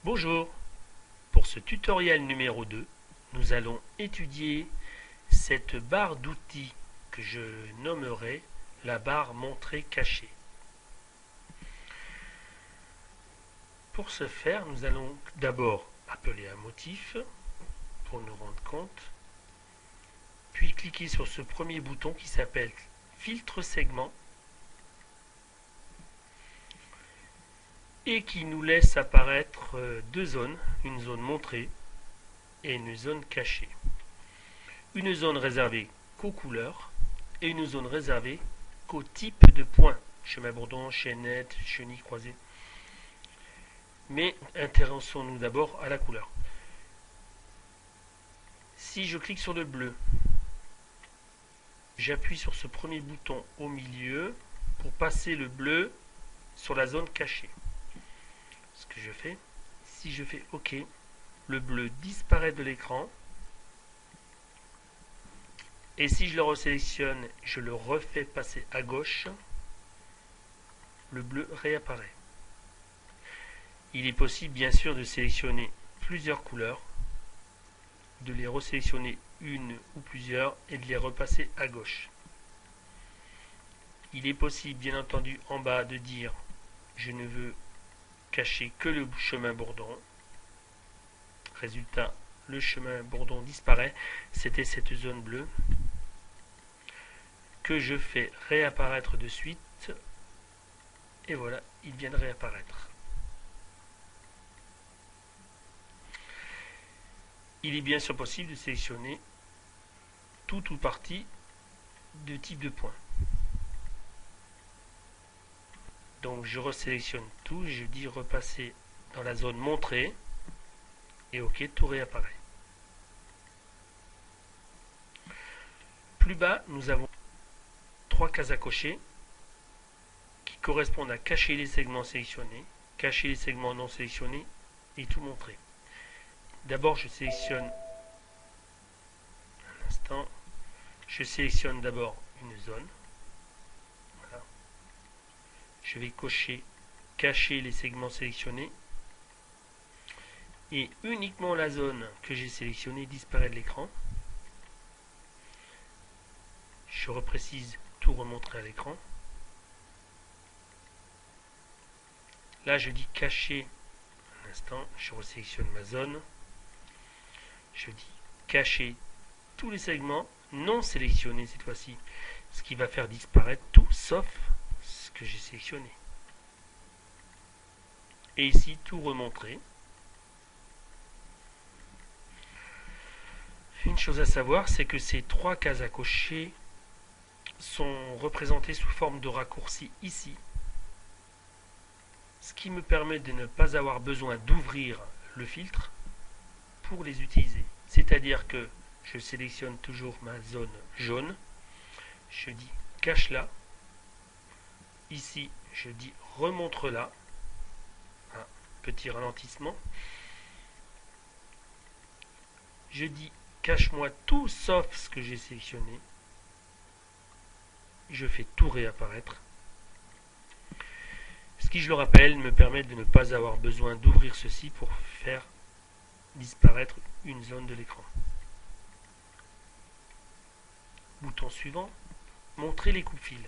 Bonjour, pour ce tutoriel numéro 2, nous allons étudier cette barre d'outils que je nommerai la barre montrée cachée. Pour ce faire, nous allons d'abord appeler un motif pour nous rendre compte, puis cliquer sur ce premier bouton qui s'appelle filtre segment et qui nous laisse apparaître deux zones, une zone montrée et une zone cachée. Une zone réservée qu'aux couleurs et une zone réservée qu'au type de points, chemin bourdon, chaînette, chenille croisée. Mais intéressons-nous d'abord à la couleur. Si je clique sur le bleu, j'appuie sur ce premier bouton au milieu pour passer le bleu sur la zone cachée. Ce que je fais, si je fais OK, le bleu disparaît de l'écran. Et si je le resélectionne, je le refais passer à gauche, le bleu réapparaît. Il est possible bien sûr de sélectionner plusieurs couleurs, de les resélectionner une ou plusieurs et de les repasser à gauche. Il est possible bien entendu en bas de dire je ne veux cacher que le chemin bourdon. Résultat, le chemin bourdon disparaît, c'était cette zone bleue que je fais réapparaître de suite et voilà, il vient de réapparaître. Il est bien sûr possible de sélectionner tout ou partie de type de point. Donc je resélectionne tout, je dis repasser dans la zone montrée et OK, tout réapparaît. Plus bas, nous avons trois cases à cocher qui correspondent à cacher les segments sélectionnés, cacher les segments non sélectionnés et tout montrer. D'abord, je sélectionne un instant. Je sélectionne d'abord une zone. Voilà. Je vais cocher cacher les segments sélectionnés et uniquement la zone que j'ai sélectionnée disparaît de l'écran. Je reprécise tout remontrer à l'écran. Là, je dis cacher un instant. Je resélectionne ma zone. Je dis cacher tous les segments non sélectionnés cette fois-ci, ce qui va faire disparaître tout sauf ce que j'ai sélectionné. Et ici, tout remontrer. Une chose à savoir, c'est que ces trois cases à cocher sont représentées sous forme de raccourci ici, ce qui me permet de ne pas avoir besoin d'ouvrir le filtre pour les utiliser. C'est-à-dire que je sélectionne toujours ma zone jaune, je dis cache là, ici je dis remontre là, un petit ralentissement, je dis cache-moi tout sauf ce que j'ai sélectionné, je fais tout réapparaître, ce qui, je le rappelle, me permet de ne pas avoir besoin d'ouvrir ceci pour faire disparaître une zone de l'écran. Bouton suivant, montrer les coupe-fils.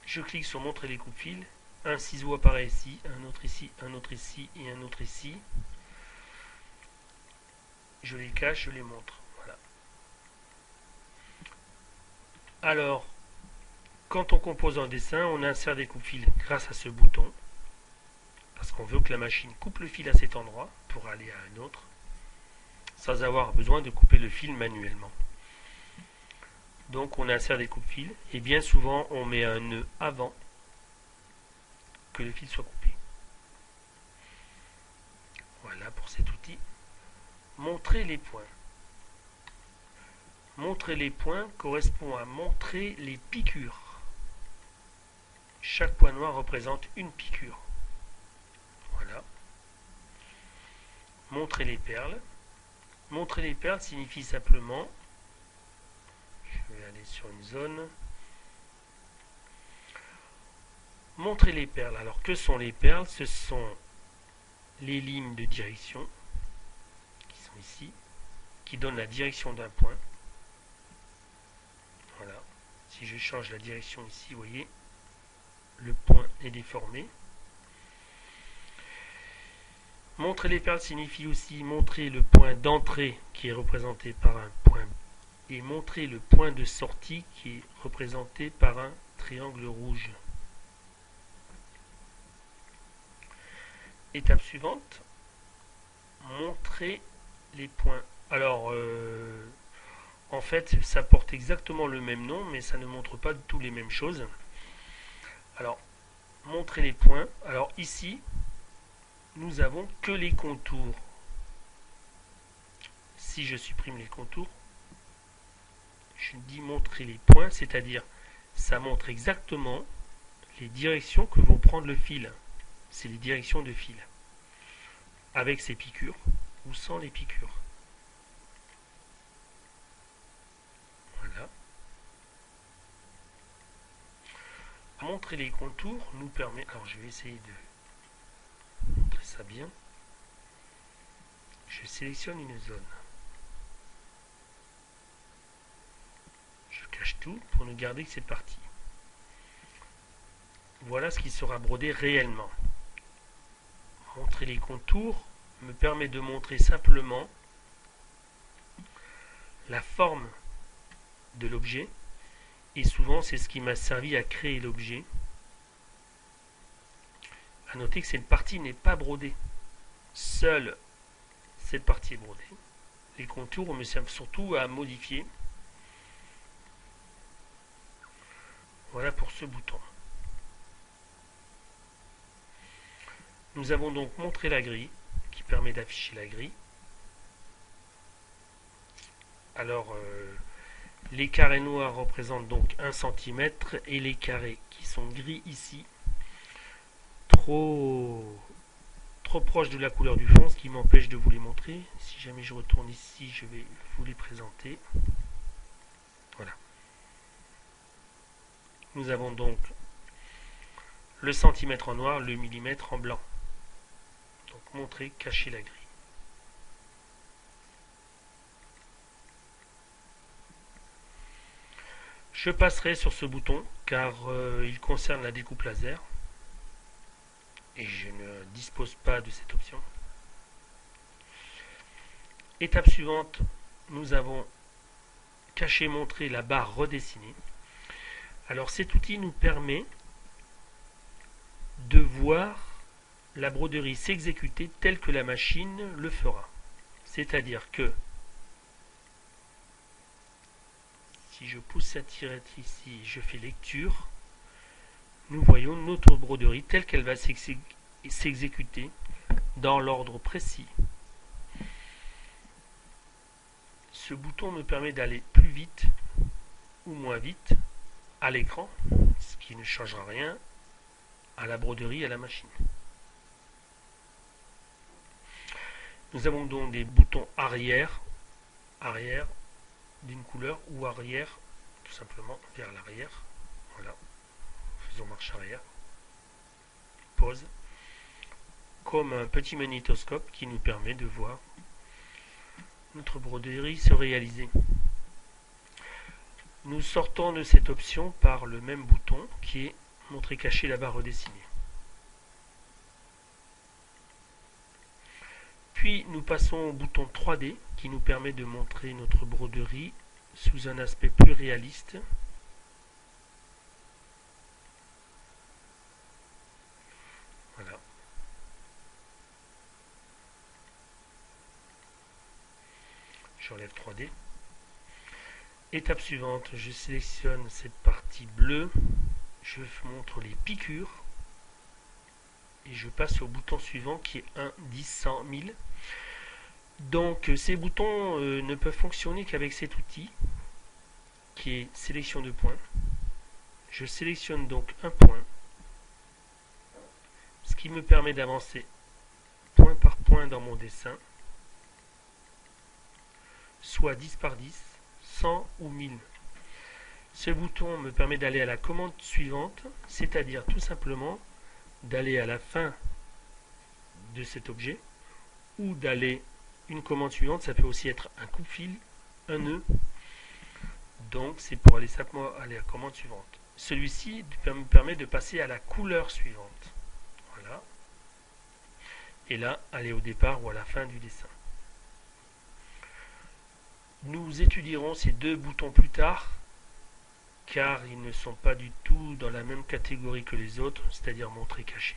Je clique sur montrer les coupe-fils, un ciseau apparaît ici, un autre ici, un autre ici et un autre ici. Je les cache, je les montre. Voilà. Alors, quand on compose un dessin, on insère des coupe-fils grâce à ce bouton, parce qu'on veut que la machine coupe le fil à cet endroit pour aller à un autre, sans avoir besoin de couper le fil manuellement. Donc on insère des coupe-fils et bien souvent on met un nœud avant que le fil soit coupé. Voilà pour cet outil. Montrer les points. Montrer les points correspond à montrer les piqûres. Chaque point noir représente une piqûre. Voilà. Montrer les perles. Montrer les perles signifie simplement, je vais aller sur une zone, Montrer les perles. Alors que sont les perles? Ce sont les lignes de direction qui sont ici, qui donnent la direction d'un point. Voilà. Si je change la direction ici, vous voyez, le point est déformé. Montrer les perles signifie aussi montrer le point d'entrée qui est représenté par un point et montrer le point de sortie qui est représenté par un triangle rouge. Étape suivante, montrer les points. Alors, en fait, ça porte exactement le même nom, mais ça ne montre pas du tout les mêmes choses. Alors, montrer les points. Alors ici, nous avons que les contours. Si je supprime les contours, je dis montrer les points, c'est-à-dire ça montre exactement les directions que vont prendre le fil. C'est les directions de fil. Avec ses piqûres ou sans les piqûres. Voilà. Montrer les contours nous permet... Alors je vais essayer de montrer ça bien. Je sélectionne une zone. Je cache tout pour ne garder que cette partie. Voilà ce qui sera brodé réellement. Montrer les contours me permet de montrer simplement la forme de l'objet et souvent c'est ce qui m'a servi à créer l'objet. À noter que cette partie n'est pas brodée. Seule cette partie est brodée. Les contours me servent surtout à modifier. Voilà pour ce bouton. Nous avons donc montré la grille qui permet d'afficher la grille. Alors, les carrés noirs représentent donc 1 cm et les carrés qui sont gris ici, trop proches de la couleur du fond, ce qui m'empêche de vous les montrer. Si jamais je retourne ici, je vais vous les présenter. Voilà. Nous avons donc le centimètre en noir, le millimètre en blanc. Donc montrer, cacher la grille. Je passerai sur ce bouton car il concerne la découpe laser et je ne dispose pas de cette option. Étape suivante, nous avons caché, montré la barre redessinée. Alors cet outil nous permet de voir la broderie s'exécuter telle que la machine le fera. C'est-à-dire que si je pousse cette tirette ici, je fais lecture, nous voyons notre broderie telle qu'elle va s'exécuter dans l'ordre précis. Ce bouton me permet d'aller plus vite ou moins vite à l'écran, ce qui ne changera rien à la broderie et à la machine. Nous avons donc des boutons arrière d'une couleur ou arrière tout simplement vers l'arrière. Voilà. Faisons marche arrière. Pause. Comme un petit magnétoscope qui nous permet de voir notre broderie se réaliser. Nous sortons de cette option par le même bouton qui est montrer cacher la barre redessinée. Puis nous passons au bouton 3D qui nous permet de montrer notre broderie sous un aspect plus réaliste. Voilà. J'enlève 3D. Étape suivante, je sélectionne cette partie bleue, je montre les piqûres et je passe au bouton suivant qui est 1, 10, 100, 1000. Donc ces boutons ne peuvent fonctionner qu'avec cet outil qui est sélection de points. Je sélectionne donc un point, ce qui me permet d'avancer point par point dans mon dessin, soit 10 par 10, 100 ou 1000. Ce bouton me permet d'aller à la commande suivante, c'est-à-dire tout simplement d'aller à la fin de cet objet ou d'aller une commande suivante. Ça peut aussi être un coupe-fil, un nœud. Donc c'est pour aller simplement aller à la commande suivante. Celui-ci me permet de passer à la couleur suivante. Voilà. Et là, aller au départ ou à la fin du dessin. Nous étudierons ces deux boutons plus tard, car ils ne sont pas du tout dans la même catégorie que les autres, c'est-à-dire montré caché.